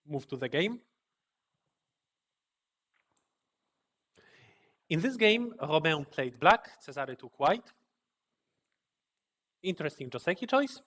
move to the game. In this game, Romain played black, Cezary took white. Interesting Joseki choice.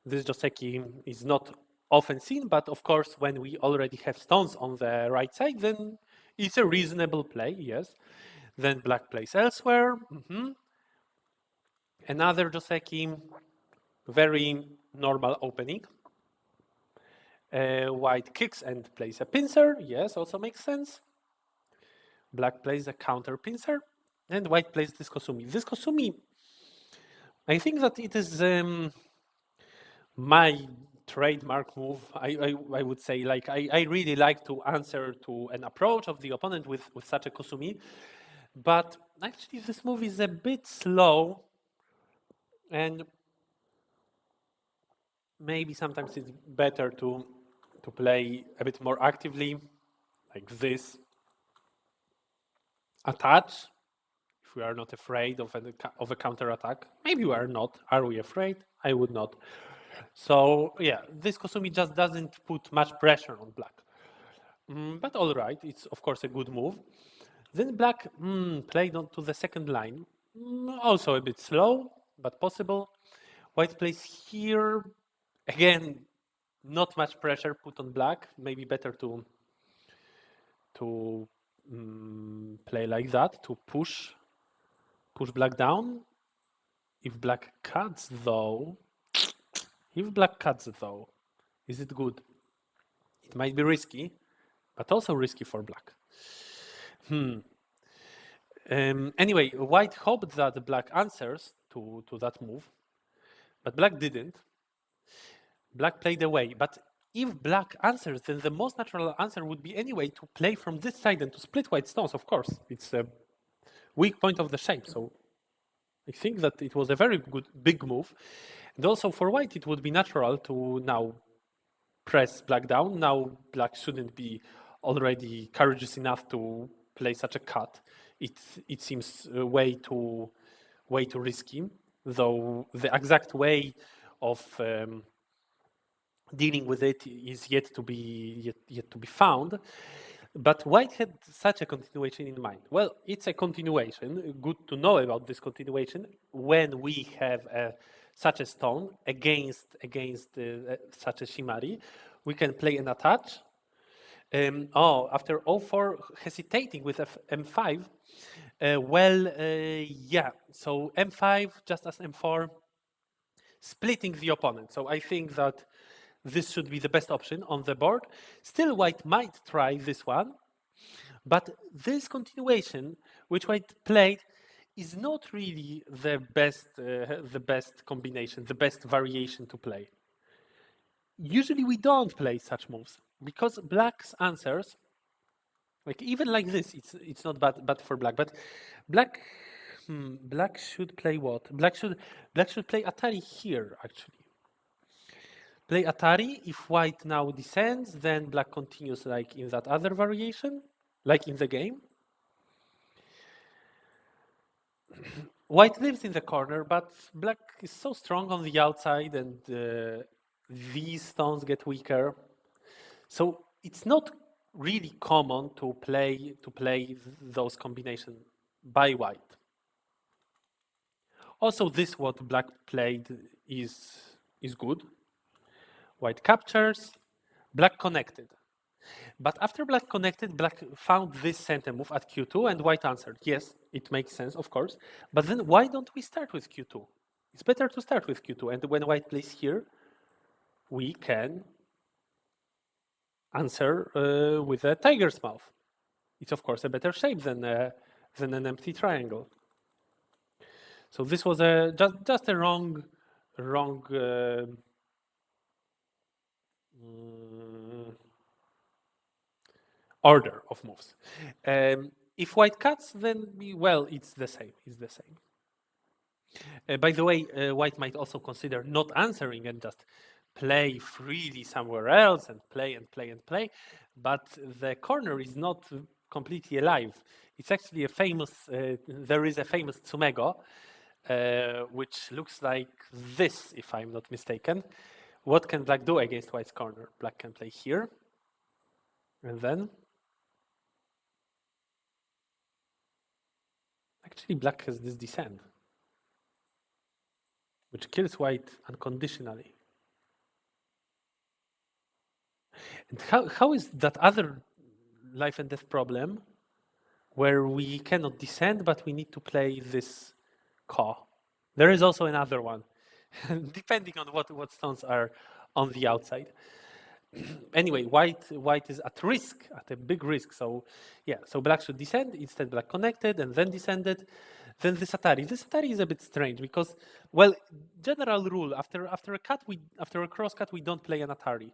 This Joseki is not often seen, but of course, when we already have stones on the right side, then it's a reasonable play, yes. Then black plays elsewhere. Another Joseki, very normal opening. White kicks and plays a pincer, yes, also makes sense. Black plays a counter pincer, and white plays this Kosumi. This Kosumi, I think that it is my trademark move. I would say, like, I really like to answer to an approach of the opponent with such a Kosumi, but actually this move is a bit slow, and maybe sometimes it's better to play a bit more actively, like this. Attach, if we are not afraid of a counter attack. Maybe we are not. Are we afraid? I would not. So yeah, this Kosumi just doesn't put much pressure on black. But all right, it's of course a good move. Then black played on to the second line. Also a bit slow, but possible. White plays here. Again, not much pressure put on black. Maybe better to play like that, to push black down. If black cuts though, is it good? It might be risky, but also risky for black. Anyway, white hoped that black answers to that move, but black didn't. Black played away, but if black answers, then the most natural answer would be anyway to play from this side and to split white stones, of course. It's a weak point of the shape, so I think that it was a very good, big move. And also for white, it would be natural to now press black down. Now black shouldn't be already courageous enough to play such a cut. It seems way too risky, though the exact way of dealing with it is yet to be found. But white had such a continuation in mind. Well, it's a continuation. Good to know about this continuation when we have such a stone against such a Shimari. We can play an attach. After O4 hesitating with M5. Yeah. So M5 just as M4, splitting the opponent. So I think that this should be the best option on the board. Still, white might try this one, but this continuation, which white played, is not really the best combination, the best variation to play. Usually, we don't play such moves because black's answers, like even like this, it's not bad for black. But black should play what? Black should play Atari here actually. Play Atari. If white now descends, then black continues like in that other variation, like in the game. White lives in the corner, but black is so strong on the outside, and these stones get weaker. So it's not really common to play those combinations by white. Also, this what black played is good. White captures, black connected. But after black connected, black found this center move at Q2 and white answered. Yes, it makes sense, of course. But then why don't we start with Q2? It's better to start with Q2. And when white plays here, we can answer with a tiger's mouth. It's, of course, a better shape than an empty triangle. So this was just a wrong order of moves. If white cuts, then well, it's the same. By the way, white might also consider not answering and just play freely somewhere else and play and play and play. But the corner is not completely alive. It's actually a famous. There is a famous tsumego, which looks like this, if I'm not mistaken. What can black do against white's corner? Black can play here. And then actually black has this descent, which kills white unconditionally. And how is that other life and death problem where we cannot descend, but we need to play this Ka? There is also another one, depending on what stones are on the outside. Anyway, white is at risk, at a big risk. So yeah, so black should descend. Instead, black connected and then descended. Then the Satari. The Satari is a bit strange because, well, general rule after a cross cut we don't play an Atari.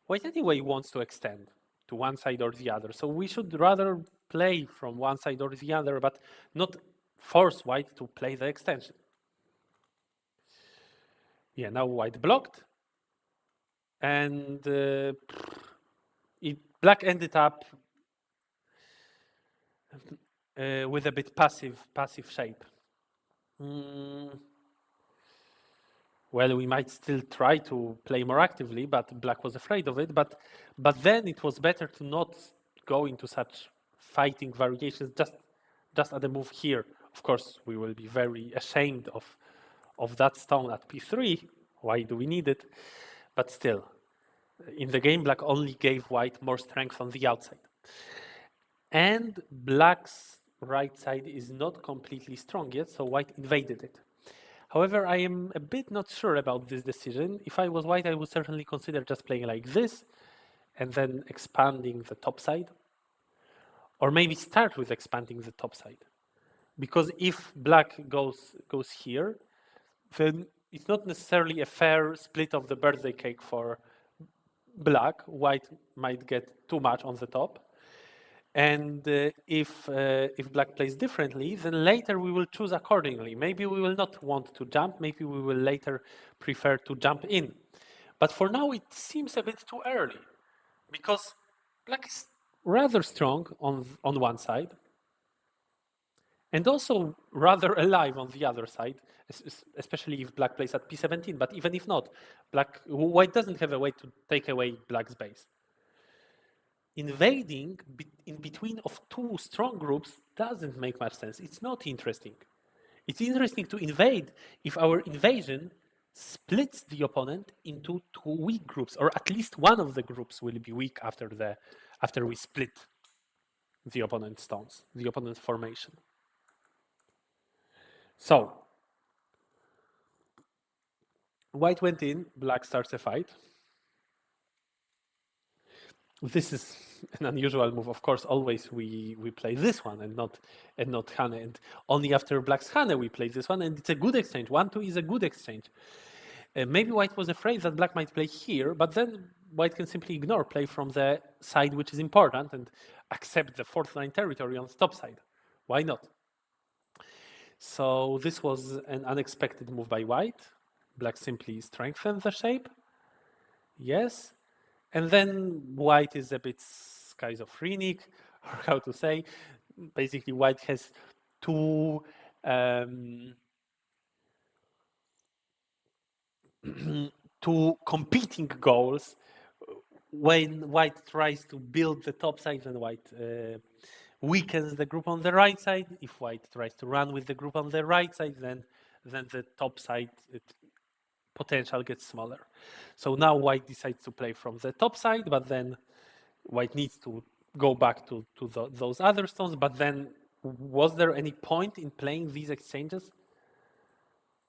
White anyway wants to extend to one side or the other. So we should rather play from one side or the other, but not force white to play the extension. Yeah, now white blocked, and black ended up with a bit passive shape. Well, we might still try to play more actively, but black was afraid of it. But then it was better to not go into such fighting variations. Just at the move here. Of course, we will be very ashamed of that stone at p3. Why do we need it? But still, in the game, black only gave white more strength on the outside. And black's right side is not completely strong yet, so white invaded it. However, I am a bit not sure about this decision. If I was white, I would certainly consider just playing like this and then expanding the top side. Or maybe start with expanding the top side. Because if black goes here, then it's not necessarily a fair split of the birthday cake for black. White might get too much on the top. And if black plays differently, then later we will choose accordingly. Maybe we will not want to jump. Maybe we will later prefer to jump in. But for now, it seems a bit too early because black is rather strong on one side and also rather alive on the other side, especially if black plays at p17. But even if not, white doesn't have a way to take away black's base. Invading in between of two strong groups doesn't make much sense. It's not interesting. It's interesting to invade if our invasion splits the opponent into two weak groups, or at least one of the groups will be weak after we split the opponent's stones, the opponent's formation. So white went in, black starts a fight. This is an unusual move. Of course, always we play this one and not Hane. And only after black's Hane we play this one, and it's a good exchange. 1-2 is a good exchange. Maybe white was afraid that black might play here, but then white can simply ignore, play from the side which is important, and accept the fourth line territory on the top side. Why not? So this was an unexpected move by white. Black simply strengthened the shape. Yes. And then white is a bit schizophrenic, or how to say. Basically, white has two two competing goals. When white tries to build the top side, then white weakens the group on the right side. If white tries to run with the group on the right side, then the top side potential gets smaller. So now white decides to play from the top side, but then white needs to go back to those other stones. But then was there any point in playing these exchanges?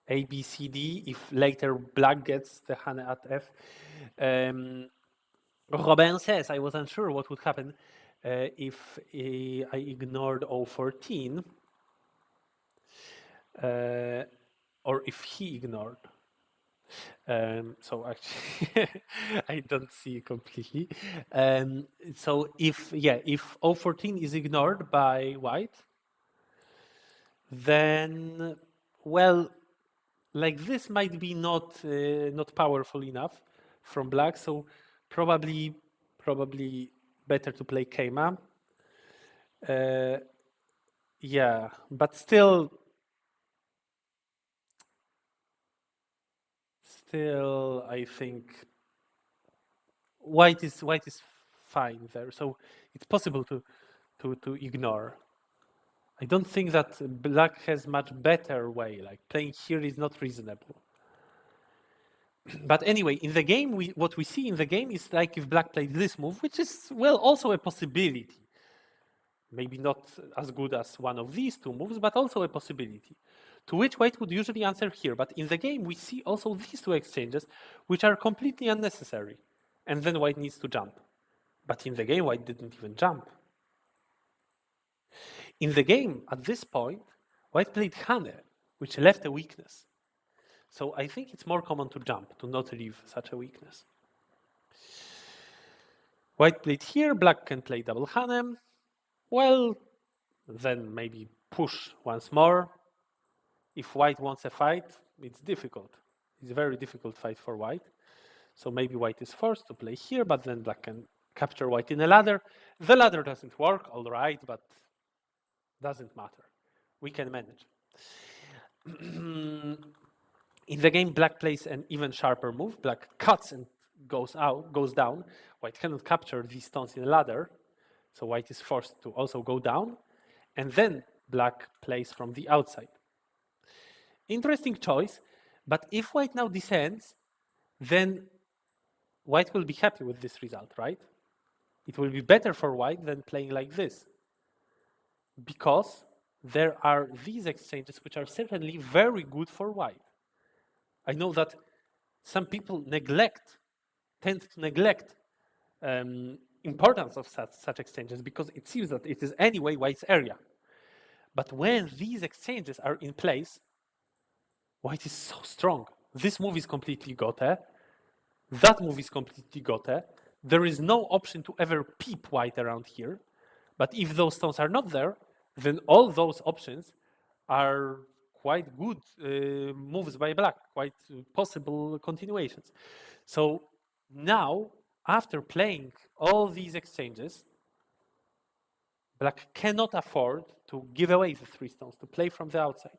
A, B, C, D, if later black gets the Hane at F. Robin says, I was unsure what would happen if I ignored 014, or if he ignored. So actually, I don't see completely. So if 014 is ignored by white, then, well, like this might be not powerful enough from black. So probably better to play Keima. Yeah, but still I think white is fine there. So it's possible to ignore. I don't think that black has much better way. Like playing here is not reasonable. But anyway, in the game, what we see in the game is like if black plays this move, which is, well, also a possibility. Maybe not as good as one of these two moves, but also a possibility. To which white would usually answer here. But in the game, we see also these two exchanges, which are completely unnecessary. And then white needs to jump. But in the game, white didn't even jump. In the game, at this point, white played Hane, which left a weakness. So I think it's more common to jump, to not leave such a weakness. White played here, black can play double Hane. Well, then maybe push once more. If white wants a fight, it's difficult. It's a very difficult fight for white. So maybe white is forced to play here, but then black can capture white in a ladder. The ladder doesn't work, all right, but doesn't matter. We can manage. In the game, black plays an even sharper move. Black cuts and goes down. White cannot capture these stones in a ladder, so white is forced to also go down. And then black plays from the outside. Interesting choice, but if white now descends, then white will be happy with this result, right? It will be better for white than playing like this, because there are these exchanges which are certainly very good for white. I know that some people tend to neglect importance of such exchanges because it seems that it is anyway white's area. But when these exchanges are in place, white is so strong. This move is completely gote. That move is completely gote. There is no option to ever peep white around here. But if those stones are not there, then all those options are quite good moves by black, quite possible continuations. So now, after playing all these exchanges, black cannot afford to give away the 3 stones, to play from the outside.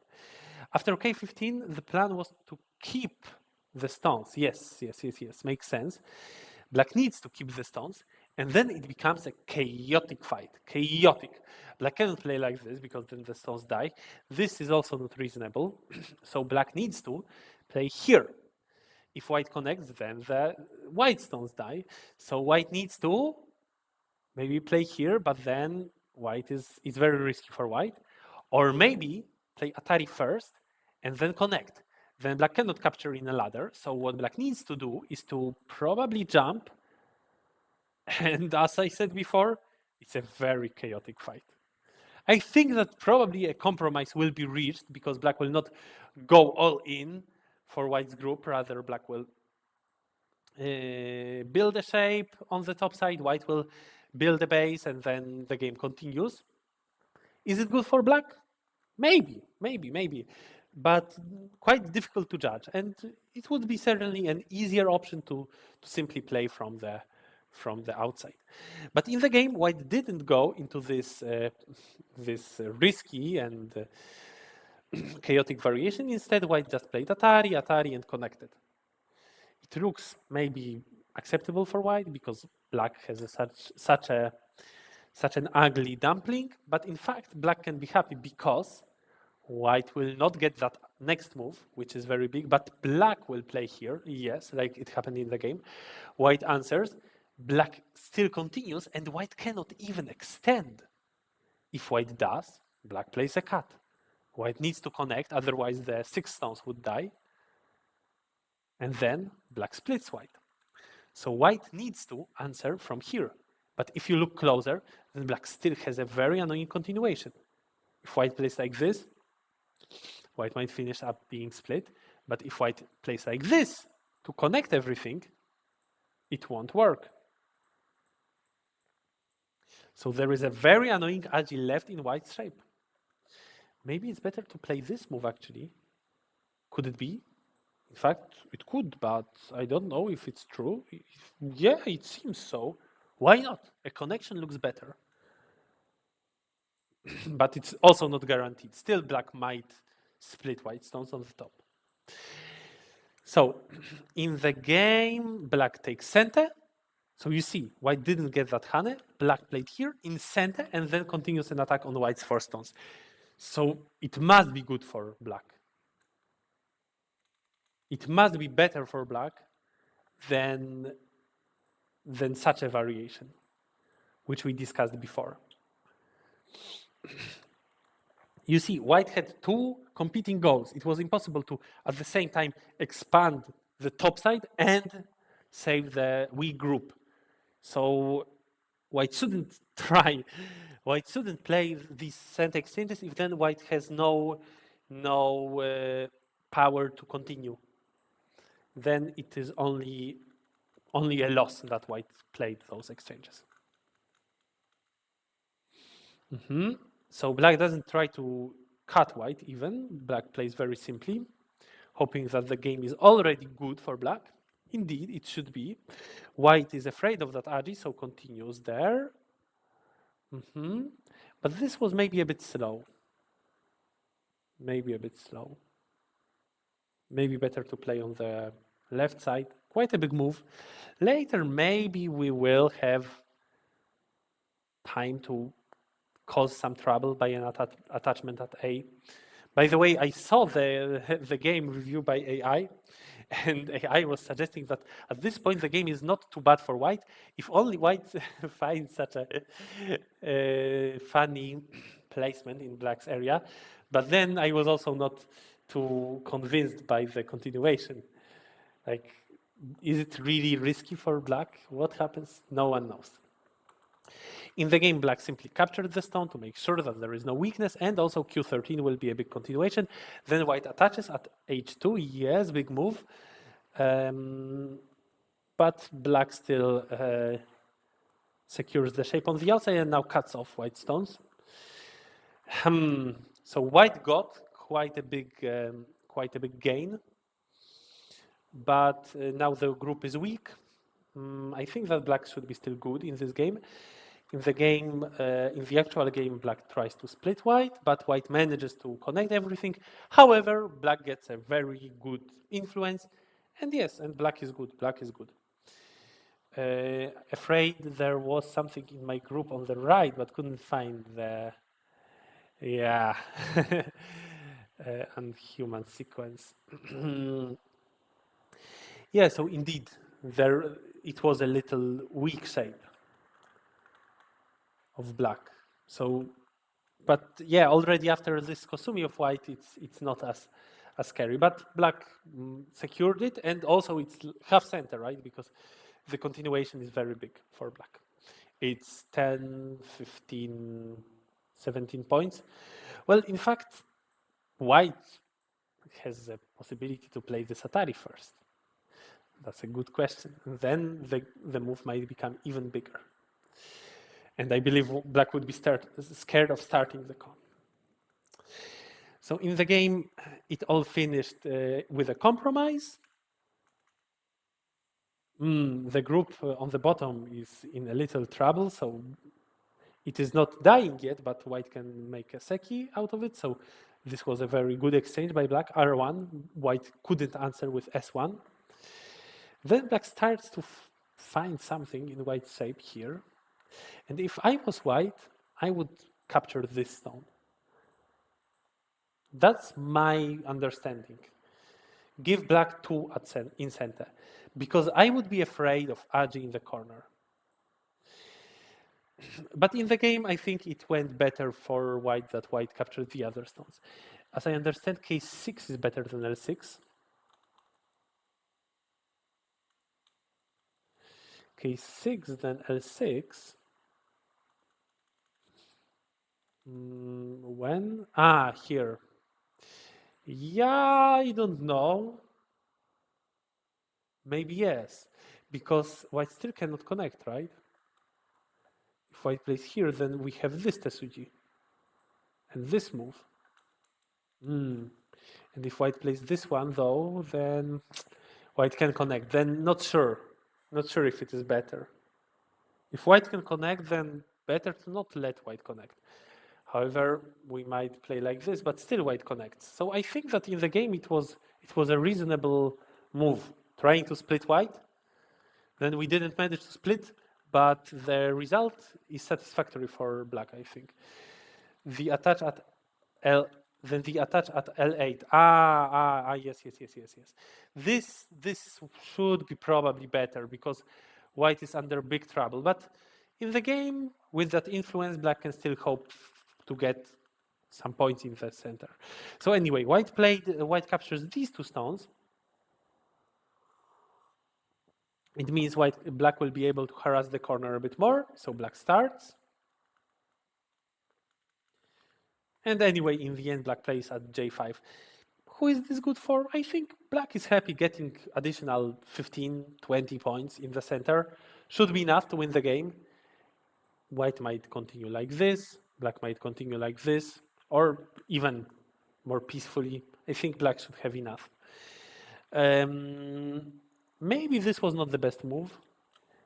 After k15, the plan was to keep the stones. Yes, makes sense. Black needs to keep the stones, and then it becomes a chaotic fight. Chaotic. Black cannot play like this because then the stones die. This is also not reasonable. So black needs to play here. If white connects, then the white stones die. So white needs to maybe play here, but then white is very risky for white. Or maybe play Atari first and then connect. Then black cannot capture in a ladder. So what black needs to do is to probably jump. And as I said before, it's a very chaotic fight. I think that probably a compromise will be reached because black will not go all in for white's group. Rather, black will build a shape on the top side. White will build a base, and then the game continues. Is it good for black? Maybe. But quite difficult to judge. And it would be certainly an easier option to simply play from the outside. But in the game, white didn't go into this risky and chaotic variation. Instead, white just played Atari and connected. It looks maybe acceptable for white because black has such an ugly dumpling. But in fact, black can be happy because white will not get that next move, which is very big, but black will play here. Yes, like it happened in the game. White answers. Black still continues, and white cannot even extend. If white does, black plays a cut. White needs to connect, otherwise the 6 stones would die. And then black splits white. So white needs to answer from here. But if you look closer, then black still has a very annoying continuation. If white plays like this, white might finish up being split. But if white plays like this to connect everything, it won't work. So there is a very annoying agi left in white's shape. Maybe it's better to play this move, actually. Could it be? In fact, it could, but I don't know if it's true. Yeah, it seems so. Why not? A connection looks better. But it's also not guaranteed. Still, black might split white stones on the top. So, in the game, black takes center. So you see, white didn't get that Hane, black played here in center and then continues an attack on white's 4 stones. So it must be good for black. It must be better for black than such a variation, which we discussed before. You see, white had 2 competing goals. It was impossible to, at the same time, expand the top side and save the weak group. So white shouldn't try, white shouldn't play these center exchanges if then white has no power to continue. Then it is only a loss that white played those exchanges. So black doesn't try to cut white even. Black plays very simply, hoping that the game is already good for black. Indeed, it should be. White is afraid of that agi, so continues there. But this was maybe a bit slow. Maybe a bit slow. Maybe better to play on the left side. Quite a big move. Later, maybe we will have time to cause some trouble by an attachment at A. By the way, I saw the game review by AI, and AI was suggesting that at this point the game is not too bad for white, if only white finds such a funny placement in black's area. But then I was also not too convinced by the continuation. Like, is it really risky for black? What happens? No one knows. In the game, black simply captured the stone to make sure that there is no weakness, and also Q13 will be a big continuation. Then white attaches at H2, yes, big move. But black still secures the shape on the outside and now cuts off white stones. So white got quite a big gain, but now the group is weak. I think that black should be still good in this game. In the actual game, black tries to split white, but white manages to connect everything. However, black gets a very good influence, and yes, and black is good. Black is good. Afraid there was something in my group on the right, but couldn't find the unhuman sequence. Yeah, so indeed, it was a little weak shape of black. So, but yeah, already after this Kosumi of white, it's not as scary. But black secured it, and also it's half center, right? Because the continuation is very big for black. It's 10, 15, 17 points. Well, in fact, white has the possibility to play the cezary first. That's a good question. And then the move might become even bigger. And I believe black would be scared of starting the con. So in the game, it all finished with a compromise. The group on the bottom is in a little trouble, so it is not dying yet, but white can make a seki out of it. So this was a very good exchange by black. R1, white couldn't answer with S1. Then black starts to find something in white shape here. And if I was white, I would capture this stone. That's my understanding. Give black 2 in center, because I would be afraid of agi in the corner. But in the game, I think it went better for white that white captured the other stones. As I understand, K6 is better than L6. K6 than L6. When? Here. Yeah, I don't know. Maybe yes, because white still cannot connect, right? If white plays here, then we have this Tesuji and this move. And if white plays this one, though, then white can connect. Then not sure. Not sure if it is better. If white can connect, then better to not let white connect. However, we might play like this, but still white connects. So I think that in the game it was a reasonable move, trying to split white. Then we didn't manage to split, but the result is satisfactory for black, I think. The attach at L, then the attach at L8. Yes. This should be probably better because white is under big trouble. But in the game, with that influence, black can still hope to get some points in the center. So anyway, white captures these two stones. It means black will be able to harass the corner a bit more. So black starts. And anyway, in the end, black plays at J5. Who is this good for? I think black is happy getting additional 15, 20 points in the center. Should be enough to win the game. White might continue like this. Black might continue like this. Or even more peacefully. I think black should have enough. Maybe this was not the best move.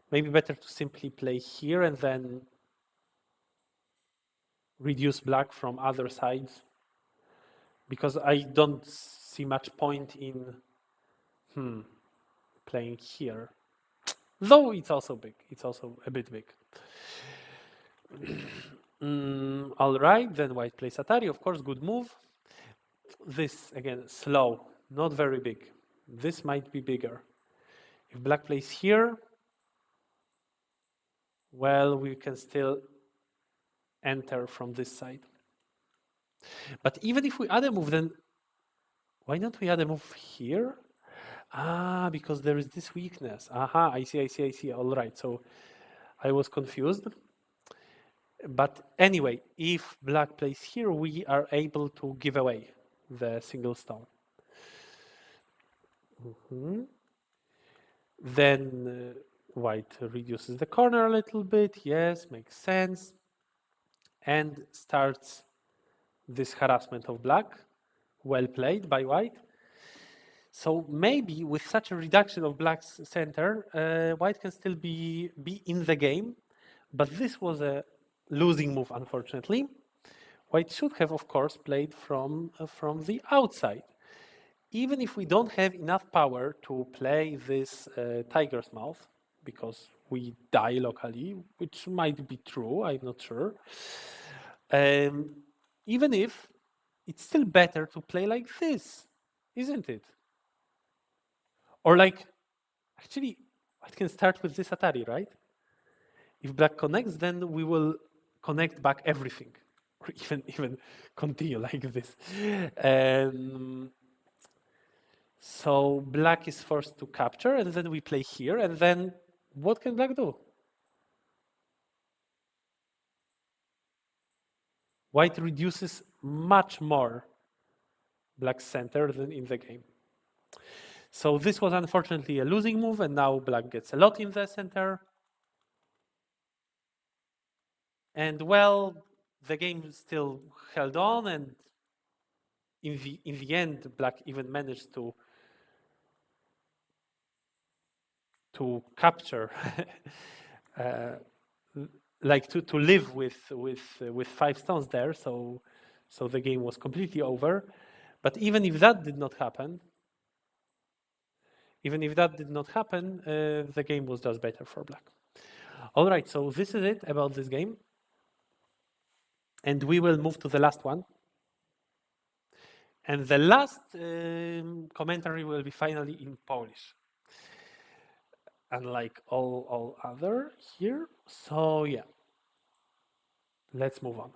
Maybe better to simply play here and then reduce black from other sides, because I don't see much point in playing here. Though it's also big. It's also a bit big. All right, then white plays Atari. Of course, good move. This, again, slow, not very big. This might be bigger. If black plays here, well, we can still enter from this side. But even if we add a move, then why don't we add a move here? Because there is this weakness. I see. All right, so I was confused. But anyway, if black plays here, we are able to give away the single stone. Then white reduces the corner a little bit. Yes, makes sense. And starts this harassment of black. Well played by white. So maybe with such a reduction of black's center, white can still be in the game. But this was a losing move, unfortunately. White should have, of course, played from the outside. Even if we don't have enough power to play this tiger's mouth, because we die locally, which might be true, I'm not sure. Even if it's still better to play like this, isn't it? Or like, actually, white can start with this Atari, right? If black connects, then we will connect back everything, or even continue like this. So black is forced to capture, and then we play here, and then what can black do? White reduces much more black's center than in the game. So this was unfortunately a losing move, and now black gets a lot in the center. And well, the game still held on, and in the end, black even managed to capture, like to live with 5 stones there. So the game was completely over. But even if that did not happen, the game was just better for black. All right, so this is it about this game. And we will move to the last one. And the last commentary will be finally in Polish, unlike all other here. So yeah, let's move on.